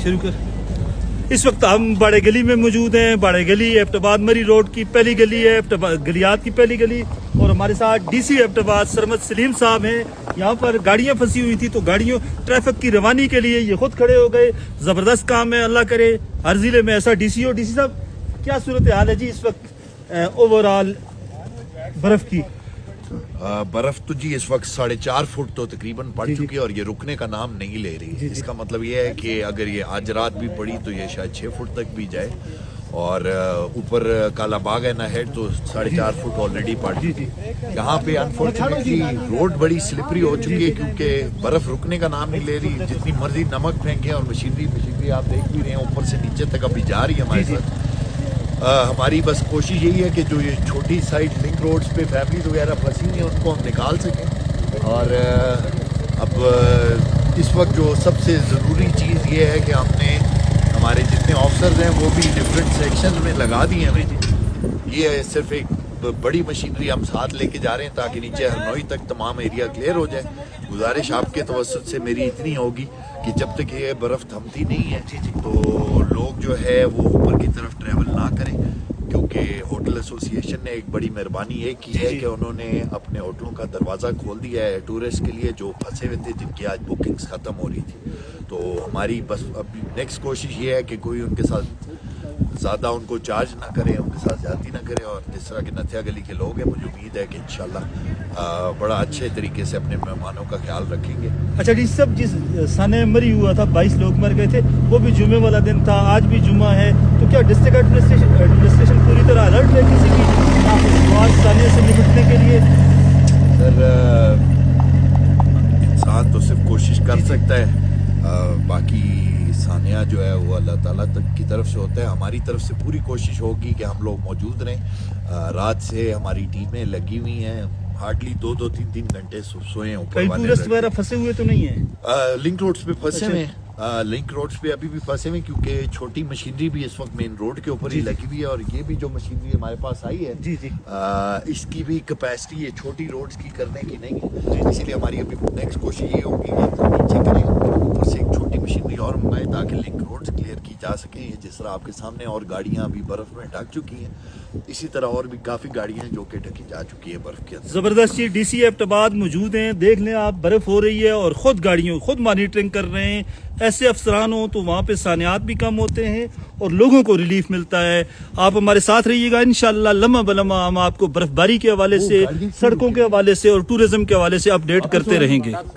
शुरू कर। इस वक्त हम बाड़े गली में मौजूद हैं। बाड़े गली एबटाबाद मरी रोड की पहली गली है, गलियात की पहली गली, और हमारे साथ डीसी एबटाबाद सरमद सलीम साहब हैं। यहाँ पर गाड़ियाँ फंसी हुई थी तो गाड़ियों ट्रैफिक की रवानी के लिए ये खुद खड़े हो गए। ज़बरदस्त काम है, अल्लाह करे हर ज़िले में ऐसा डीसी हो। डीसी साहब, क्या सूरत हाल है जी इस वक्त ओवरऑल बर्फ़ की? बर्फ तो जी इस वक्त 4.5 फुट तो तकरीबन पड़ चुकी है और ये रुकने का नाम नहीं ले रही। इसका मतलब ये है कि अगर ये आज रात भी पड़ी तो ये शायद 6 फुट तक भी जाए। और ऊपर काला बाग है ना हेड तो 4.5 फुट ऑलरेडी पड़ चुकी है। यहाँ पे अनफॉर्चुनेटली रोड बड़ी स्लिपरी हो चुकी है क्योंकि बर्फ रुकने का नाम नहीं ले रही। जितनी मर्जी नमक फेंके और मशीनरी आप देख भी रहे हैं ऊपर से नीचे तक अभी जा रही है हमारे साथ। हमारी बस कोशिश यही है कि जो ये छोटी साइड लिंक रोड्स पे फैमिलीज वगैरह फंसी हैं उनको हम निकाल सकें। और अब इस वक्त जो सबसे ज़रूरी चीज़ ये है कि हमने हमारे जितने ऑफिसर्स हैं वो भी डिफरेंट सेक्शन में लगा दिए हैं। ये सिर्फ एक बड़ी मशीनरी हम साथ लेके जा रहे हैं ताकि नीचे हरनोई तक तमाम एरिया क्लियर हो जाए। गुजारिश आपके तवस्सुत से मेरी इतनी होगी कि जब तक ये बर्फ़ थमती नहीं है तो लोग जो है वो ऊपर की तरफ ट्रैवल ना करें, क्योंकि होटल एसोसिएशन ने एक बड़ी मेहरबानी ये की है कि उन्होंने अपने होटलों का दरवाज़ा खोल दिया है टूरिस्ट के लिए जो फंसे हुए थे, जिनकी आज बुकिंग्स ख़त्म हो रही थी। तो हमारी बस अब नेक्स्ट कोशिश ये है कि कोई उनके साथ ज़्यादा उनको चार्ज ना करें, उनके साथ ज्यादती ना करें। और जिस तरह के नथिया गली के लोग हैं मुझे उम्मीद है कि इंशाल्लाह बड़ा अच्छे तरीके से अपने मेहमानों का ख्याल रखेंगे। अच्छा जी, सब जिस सने मरी हुआ था 22 लोग मर गए थे, वो भी जुमे वाला दिन था, आज भी जुमा है, तो क्या डिस्ट्रिक्ट एडमिनिस्ट्रेशन पूरी तरह अलर्ट है किसी की साने से निपटने के लिए? सर इंसान तो सिर्फ कोशिश कर सकता है, बाकी सानिया जो है वो अल्लाह ताला तक की तरफ से होता है। हमारी तरफ से पूरी कोशिश होगी कि हम लोग मौजूद रहें। रात से हमारी टीमें लगी हुई हैं, हार्डली 2-3 घंटे सोए हैं। कई टूरिस्ट वगैरह फंसे हुए तो नहीं है? लिंक रोड्स पे फंसे हुए हैं, लिंक रोड्स पे अभी भी फंसे हुए क्योंकि छोटी मशीनरी भी इस वक्त मेन रोड के ऊपर ही लगी हुई है। और ये भी जो मशीनरी हमारे पास आई है जी जी इसकी भी कैपेसिटी ये छोटी रोड्स की करने की नहीं है, इसीलिए हमारी अभी नेक्स्ट कोशिश ये होगी कि नीचे करें ऊपर से एक छोटी मशीनरी और मंगाएं ताकि लिंक रोड्स क्लियर की जा सकें। ये जिस तरह आपके सामने और गाड़ियां अभी बर्फ में ढक चुकी हैं, इसी तरह और भी काफी गाड़ियां जो कि ढकी जा चुकी है बर्फ के अंदर। जबरदस्त जी, डीसी एबटाबाद मौजूद हैं, देख लें आप, बर्फ हो रही है और खुद गाड़ियों खुद मॉनिटरिंग कर रहे हैं। ऐसे अफसरान हो तो वहाँ पे सानियात भी कम होते हैं और लोगों को रिलीफ मिलता है। आप हमारे साथ रहिएगा, इंशाल्लाह लम्हा बलम्हा हम आपको बर्फबारी के हवाले से, सड़कों के हवाले से और टूरिज्म के हवाले से अपडेट करते रहेंगे।